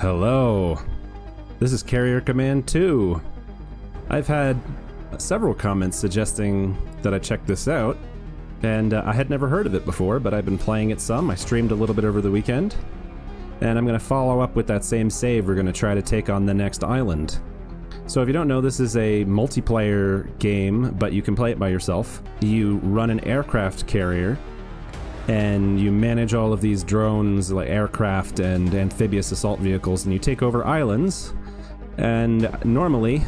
Hello, this is Carrier Command 2. I've had several comments suggesting that I check this out, and I had never heard of it before, but I've been playing it some. I streamed a little bit over the weekend, and I'm going to follow up with that same save. We're going to try to take on the next island. So if you don't know, this is a multiplayer game, but you can play it by yourself. You run an aircraft carrier, and you manage all of these drones, like aircraft and amphibious assault vehicles, and you take over islands. And normally,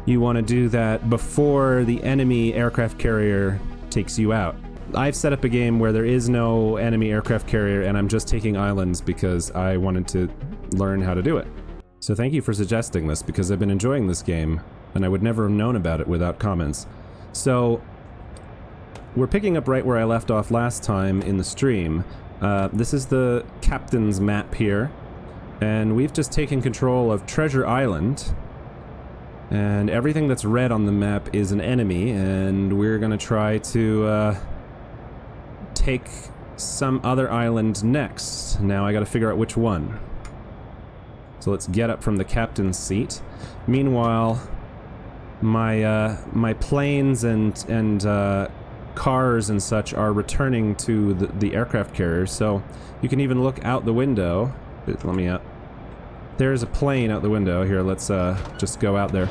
you want to do that before the enemy aircraft carrier takes you out. I've set up a game where there is no enemy aircraft carrier, and I'm just taking islands because I wanted to learn how to do it. So thank you for suggesting this, because I've been enjoying this game, and I would never have known about it without comments. So we're picking up right where I left off last time in the stream. This is the captain's map here, and we've just taken control of Treasure Island, and everything that's red on the map is an enemy, and we're gonna try to take some other island next. Now I gotta figure out which one. So let's get up from the captain's seat. Meanwhile, my planes and cars and such are returning to the aircraft carrier, so you can even look out the window. Let me out. There's a plane out the window. Here, let's just go out there.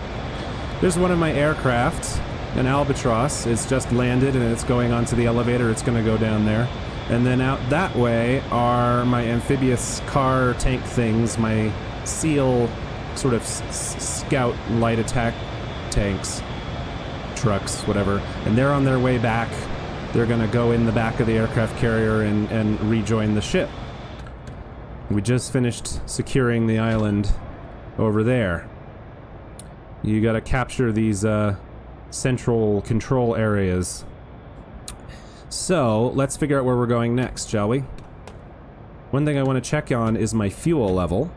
There's one of my aircraft, an Albatross. It's just landed and it's going onto the elevator. It's going to go down there. And then out that way are my amphibious car tank things, my SEAL sort of scout light attack tanks. Trucks, whatever, and they're on their way back. They're gonna go in the back of the aircraft carrier and rejoin the ship. We just finished securing the island over there. You gotta capture these central control areas. So let's figure out where we're going next, shall we? One thing I want to check on is my fuel level.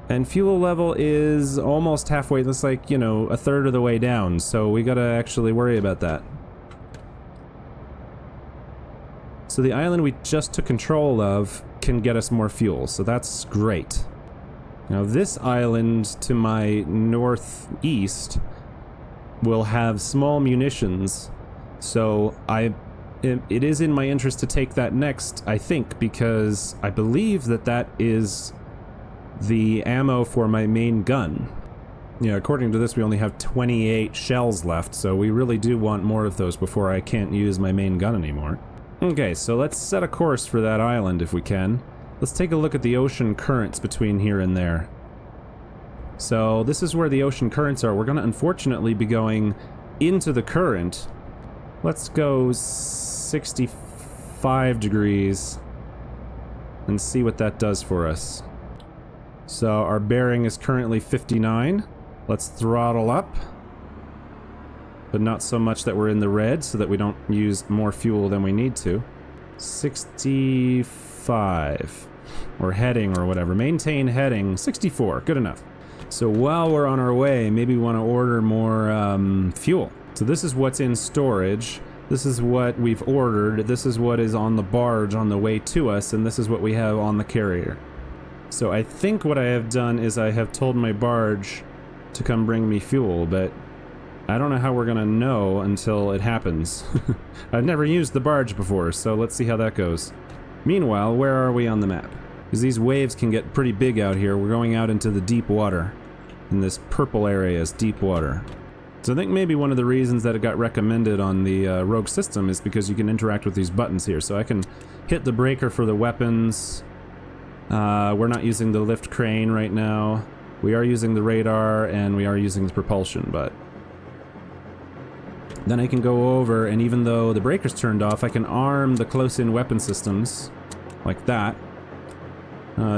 And fuel level is almost halfway, that's like, you know, a third of the way down, so we gotta actually worry about that. So the island we just took control of can get us more fuel, so that's great. Now this island to my northeast will have small munitions, so it is in my interest to take that next, I think, because I believe that is the ammo for my main gun. Yeah, according to this, we only have 28 shells left, so we really do want more of those before I can't use my main gun anymore. Okay, so let's set a course for that island if we can. Let's take a look at the ocean currents between here and there. So this is where the ocean currents are. We're gonna unfortunately be going into the current. Let's go 65 degrees and see what that does for us. So our bearing is currently 59. Let's throttle up, but not so much that we're in the red so that we don't use more fuel than we need to. 65, or heading or whatever. Maintain heading, 64, good enough. So while we're on our way, maybe we want to order more fuel. So this is what's in storage. This is what we've ordered. This is what is on the barge on the way to us, and this is what we have on the carrier. So I think what I have done is I have told my barge to come bring me fuel, but I don't know how we're gonna know until it happens. I've never used the barge before, so let's see how that goes. Meanwhile, where are we on the map? Because these waves can get pretty big out here. We're going out into the deep water. And this purple area is deep water. So I think maybe one of the reasons that it got recommended on the Rogue system is because you can interact with these buttons here. So I can hit the breaker for the weapons. We're not using the lift crane right now. We are using the radar and we are using the propulsion, but then I can go over, and even though the breaker's turned off, I can arm the close-in weapon systems like that,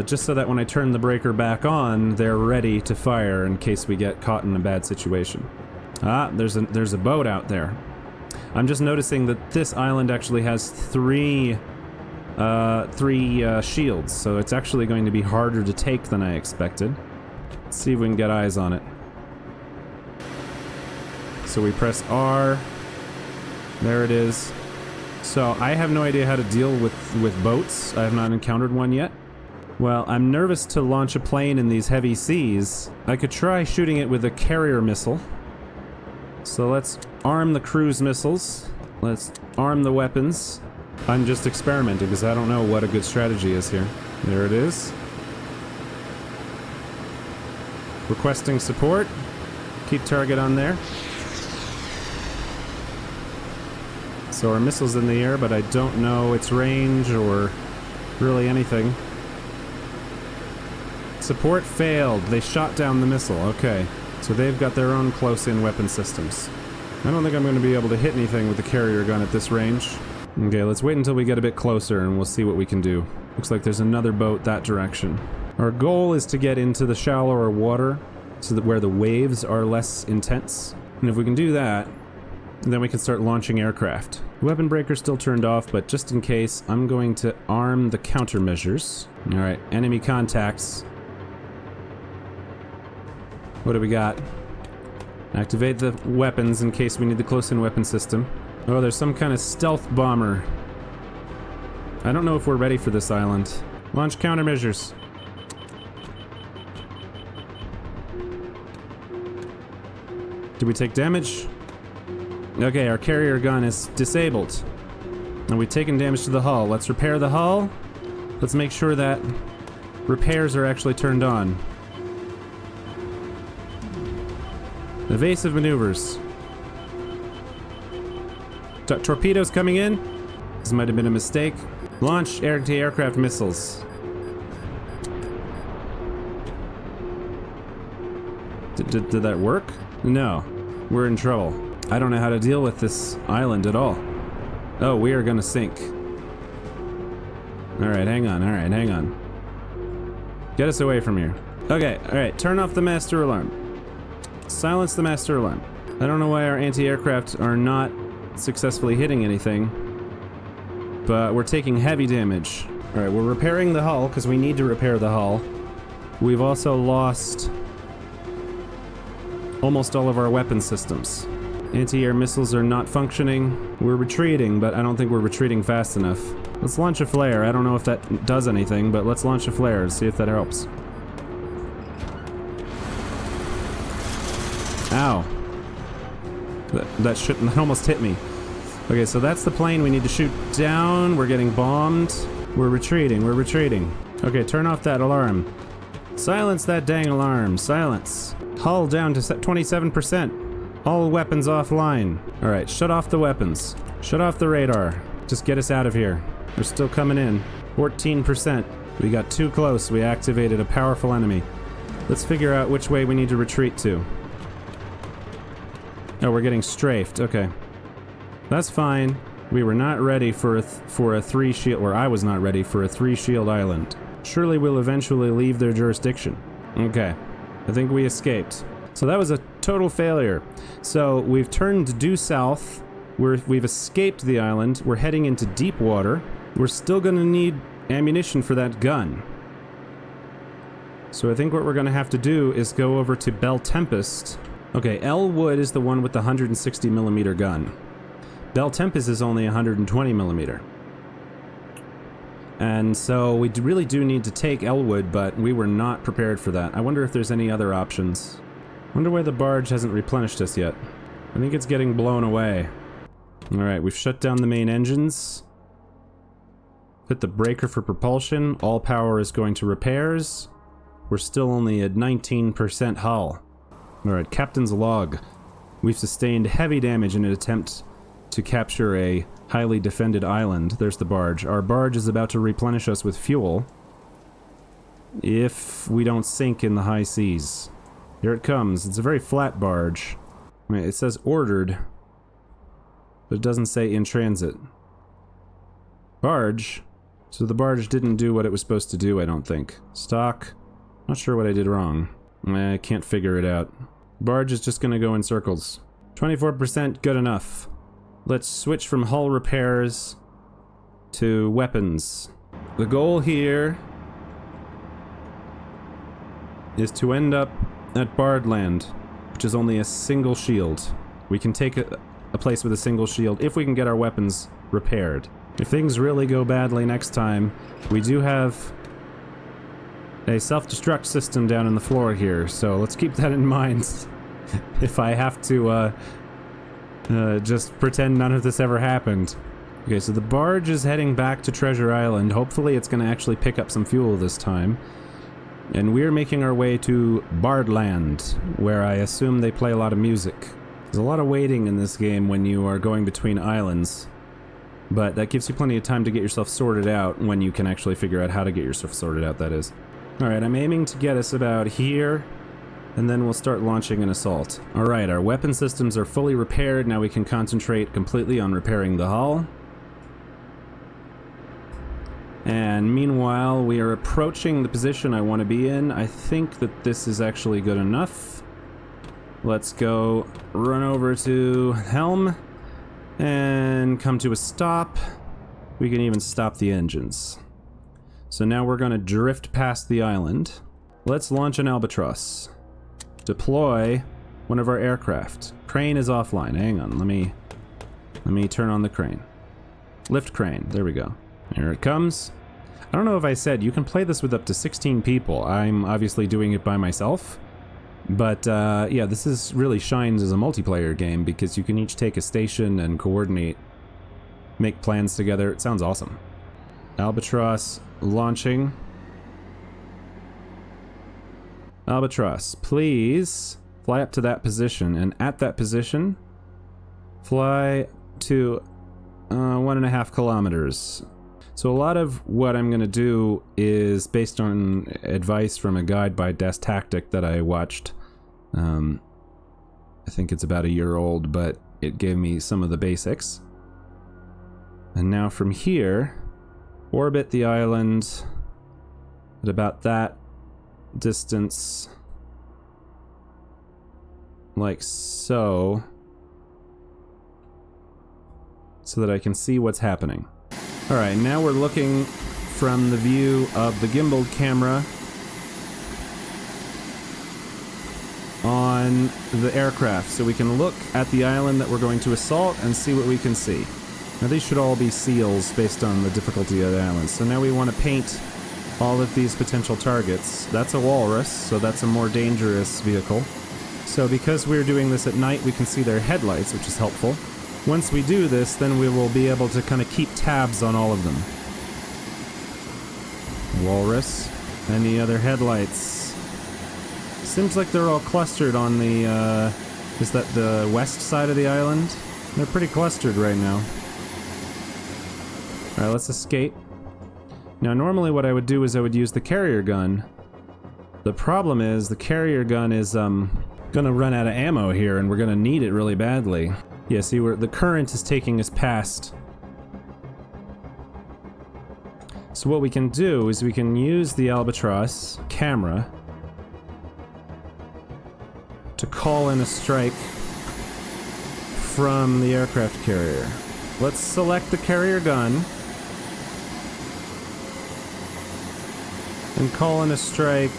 just so that when I turn the breaker back on, they're ready to fire in case we get caught in a bad situation. Ah, there's a boat out there. I'm just noticing that this island actually has three shields, so it's actually going to be harder to take than I expected. Let's see if we can get eyes on it. So we press R. There it is. So I have no idea how to deal with boats. I have not encountered one yet. Well, I'm nervous to launch a plane in these heavy seas. I could try shooting it with a carrier missile. So let's arm the cruise missiles. Let's arm the weapons. I'm just experimenting because I don't know what a good strategy is here. There it is. Requesting support. Keep target on there. So our missile's in the air, but I don't know its range or really anything. Support failed. They shot down the missile. Okay. So they've got their own close-in weapon systems. I don't think I'm going to be able to hit anything with the carrier gun at this range. Okay, let's wait until we get a bit closer and we'll see what we can do. Looks like there's another boat that direction. Our goal is to get into the shallower water so that where the waves are less intense. And if we can do that, then we can start launching aircraft. The weapon breaker's still turned off, but just in case, I'm going to arm the countermeasures. Alright, enemy contacts. What do we got? Activate the weapons in case we need the close-in weapon system. Oh, there's some kind of stealth bomber. I don't know if we're ready for this island. Launch countermeasures. Did we take damage? Okay, our carrier gun is disabled. And we've taken damage to the hull. Let's repair the hull. Let's make sure that repairs are actually turned on. Evasive maneuvers. Torpedoes coming in. This might have been a mistake. Launch anti-aircraft missiles. Did that work? No. We're in trouble. I don't know how to deal with this island at all. Oh, we are gonna sink. Alright, hang on. Alright, hang on. Get us away from here. Okay, alright. Turn off the master alarm. Silence the master alarm. I don't know why our anti-aircraft are not successfully hitting anything, but we're taking heavy damage. Alright, we're repairing the hull because we need to repair the hull. We've also lost almost all of our weapon systems. Anti-air missiles are not functioning. We're retreating, but I don't think we're retreating fast enough. Let's launch a flare. I don't know if that does anything, but let's launch a flare and see if that helps. Ow. That almost hit me. Okay, so that's the plane we need to shoot down. We're getting bombed. We're retreating. We're retreating. Okay, turn off that alarm. Silence that dang alarm. Silence. Hull down to 27%. All weapons offline. Alright, shut off the weapons. Shut off the radar. Just get us out of here. They're still coming in. 14%. We got too close. We activated a powerful enemy. Let's figure out which way we need to retreat to. Oh, we're getting strafed. Okay. That's fine. We were not ready for a three shield, or I was not ready for a 3-shield island. Surely we'll eventually leave their jurisdiction. Okay. I think we escaped. So that was a total failure. So we've turned due south. We've escaped the island. We're heading into deep water. We're still gonna need ammunition for that gun. So I think what we're gonna have to do is go over to Belle Tempest. Okay, Elwood is the one with the 160mm gun. Belle Tempest is only 120mm. And so we really do need to take Elwood, but we were not prepared for that. I wonder if there's any other options. Wonder why the barge hasn't replenished us yet. I think it's getting blown away. Alright, we've shut down the main engines. Hit the breaker for propulsion. All power is going to repairs. We're still only at 19% hull. Alright, Captain's log. We've sustained heavy damage in an attempt to capture a highly defended island. There's the barge. Our barge is about to replenish us with fuel if we don't sink in the high seas. Here it comes. It's a very flat barge. I mean, it says ordered, but it doesn't say in transit. Barge. So the barge didn't do what it was supposed to do, I don't think. Stock. Not sure what I did wrong. I can't figure it out. Barge is just gonna go in circles. 24% good enough. Let's switch from hull repairs to weapons. The goal here is to end up at Bardland, which is only a single shield. We can take a place with a single shield if we can get our weapons repaired. If things really go badly next time, we do have a self-destruct system down in the floor here, so let's keep that in mind if I have to just pretend none of this ever happened. Okay, so the barge is heading back to Treasure Island. Hopefully it's going to actually pick up some fuel this time. And we're making our way to Bardland, where I assume they play a lot of music. There's a lot of waiting in this game when you are going between islands. But that gives you plenty of time to get yourself sorted out when you can actually figure out how to get yourself sorted out, that is. Alright, I'm aiming to get us about here, and then we'll start launching an assault. Alright, our weapon systems are fully repaired. Now we can concentrate completely on repairing the hull. And meanwhile, we are approaching the position I want to be in. I think that this is actually good enough. Let's go run over to helm and come to a stop. We can even stop the engines. So now we're going to drift past the island. Let's launch an albatross. Deploy one of our aircraft. Crane is offline. Hang on, let me turn on the crane. Lift crane. There we go. Here it comes. I don't know if I said you can play this with up to 16 people. I'm obviously doing it by myself. But yeah, this really shines as a multiplayer game because you can each take a station and coordinate, make plans together. It sounds awesome. Albatross launching. Albatross, please fly up to that position, and at that position, fly to 1.5 kilometers. So a lot of what I'm going to do is based on advice from a guide by Das Tactic that I watched. I think it's about a year old, but it gave me some of the basics. And now from here, orbit the island at about that distance, like so, so that I can see what's happening. Alright, now we're looking from the view of the gimbaled camera on the aircraft, so we can look at the island that we're going to assault and see what we can see. Now these should all be seals based on the difficulty of the island. So now we want to paint all of these potential targets. That's a walrus, so that's a more dangerous vehicle. So because we're doing this at night, we can see their headlights, which is helpful. Once we do this, then we will be able to kind of keep tabs on all of them. Walrus. Any other headlights? Seems like they're all clustered on the, is that the west side of the island? They're pretty clustered right now. Alright, let's escape. Now, normally what I would do is I would use the carrier gun. The problem is the carrier gun is, gonna run out of ammo here, and we're gonna need it really badly. Yeah, see, the current is taking us past. So what we can do is we can use the Albatross camera to call in a strike from the aircraft carrier. Let's select the carrier gun and call in a strike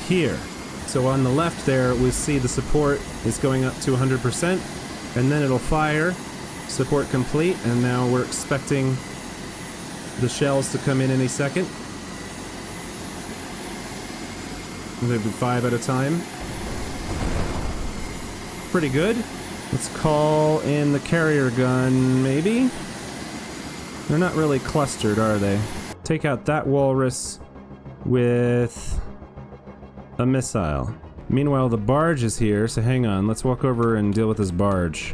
here. So on the left there, we see the support is going up to 100%, and then it'll fire, support complete, and now we're expecting the shells to come in any second. Maybe 5 at a time. Pretty good. Let's call in the carrier gun, maybe? They're not really clustered, are they? Take out that walrus with a missile. Meanwhile, the barge is here, so hang on. Let's walk over and deal with this barge.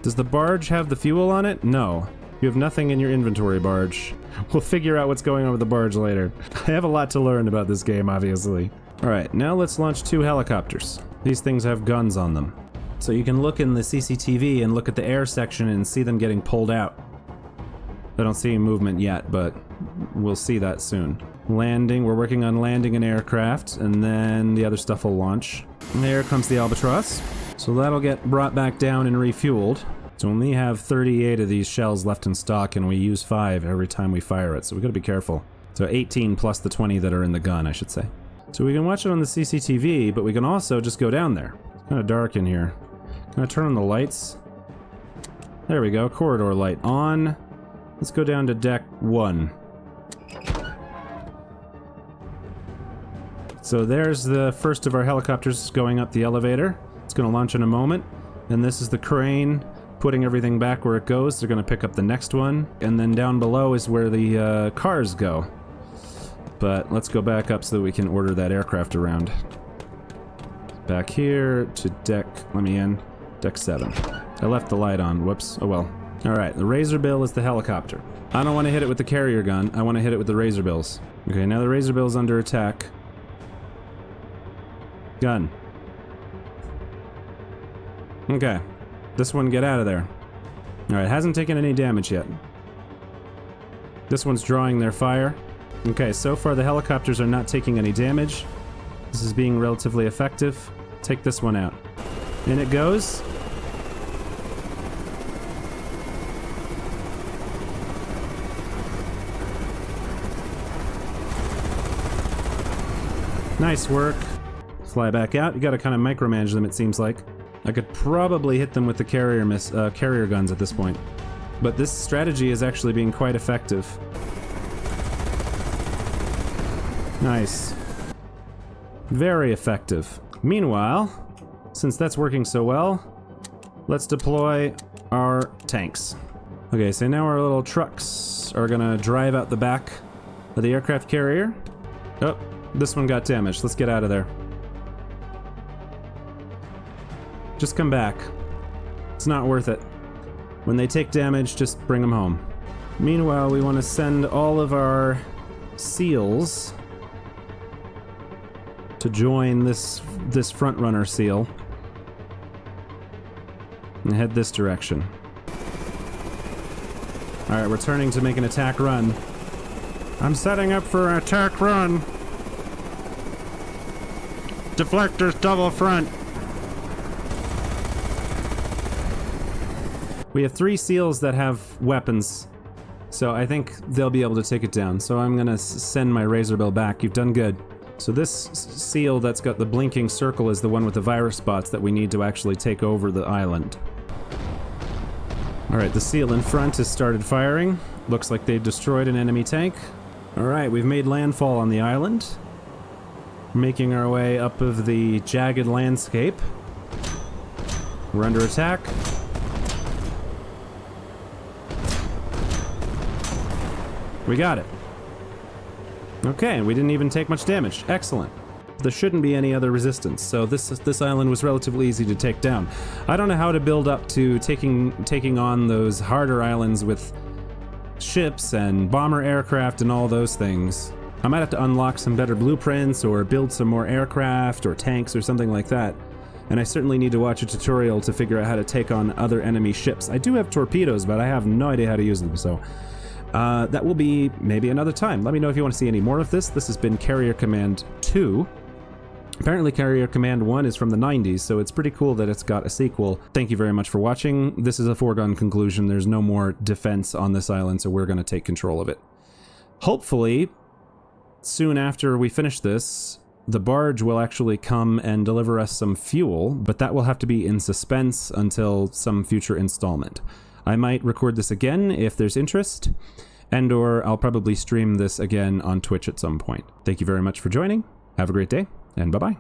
Does the barge have the fuel on it? No. You have nothing in your inventory, barge. We'll figure out what's going on with the barge later. I have a lot to learn about this game, obviously. Alright, now let's launch 2 helicopters. These things have guns on them. So you can look in the CCTV and look at the air section and see them getting pulled out. I don't see any movement yet, but we'll see that soon. Landing, we're working on landing an aircraft, and then the other stuff will launch. And there comes the Albatross. So that'll get brought back down and refueled. So we only have 38 of these shells left in stock, and we use 5 every time we fire it, so we gotta be careful. So 18 plus the 20 that are in the gun, I should say. So we can watch it on the CCTV, but we can also just go down there. It's kind of dark in here. Can I turn on the lights? There we go, corridor light on. Let's go down to deck 1. So there's the first of our helicopters going up the elevator. It's going to launch in a moment. And this is the crane putting everything back where it goes. They're going to pick up the next one. And then down below is where the cars go. But let's go back up so that we can order that aircraft around. Back here to deck, let me in, deck 7. I left the light on, whoops, oh well. Alright, the Razorbill is the helicopter. I don't want to hit it with the carrier gun, I want to hit it with the Razorbills. Okay, now the Razorbill's under attack. Gun. Okay, this one get out of there. Alright, hasn't taken any damage yet. This one's drawing their fire. Okay, so far the helicopters are not taking any damage. This is being relatively effective. Take this one out. In it goes. Nice work. Fly back out. You gotta kind of micromanage them, it seems like. I could probably hit them with the carrier guns at this point. But this strategy is actually being quite effective. Nice. Very effective. Meanwhile, since that's working so well, let's deploy our tanks. Okay, so now our little trucks are gonna drive out the back of the aircraft carrier. Oh, this one got damaged. Let's get out of there. Just come back. It's not worth it. When they take damage, just bring them home. Meanwhile, we want to send all of our SEALs to join this front runner SEAL and head this direction. Alright, we're turning to make an attack run. I'm setting up for an attack run. Deflectors double front. We have 3 SEALs that have weapons, so I think they'll be able to take it down. So I'm gonna send my Razorbill back. You've done good. So this SEAL that's got the blinking circle is the one with the virus spots that we need to actually take over the island. Alright, the SEAL in front has started firing. Looks like they've destroyed an enemy tank. Alright, we've made landfall on the island. Making our way up of the jagged landscape. We're under attack. We got it. Okay, we didn't even take much damage. Excellent. There shouldn't be any other resistance, so this island was relatively easy to take down. I don't know how to build up to taking on those harder islands with ships and bomber aircraft and all those things. I might have to unlock some better blueprints or build some more aircraft or tanks or something like that. And I certainly need to watch a tutorial to figure out how to take on other enemy ships. I do have torpedoes, but I have no idea how to use them, so that will be maybe another time. Let me know if you want to see any more of this. This has been Carrier Command 2. Apparently Carrier Command 1 is from the 90s, so it's pretty cool that it's got a sequel. Thank you very much for watching. This is a foregone conclusion. There's no more defense on this island, so we're going to take control of it. Hopefully, soon after we finish this, the barge will actually come and deliver us some fuel, but that will have to be in suspense until some future installment. I might record this again if there's interest, and/or I'll probably stream this again on Twitch at some point. Thank you very much for joining. Have a great day, and bye-bye.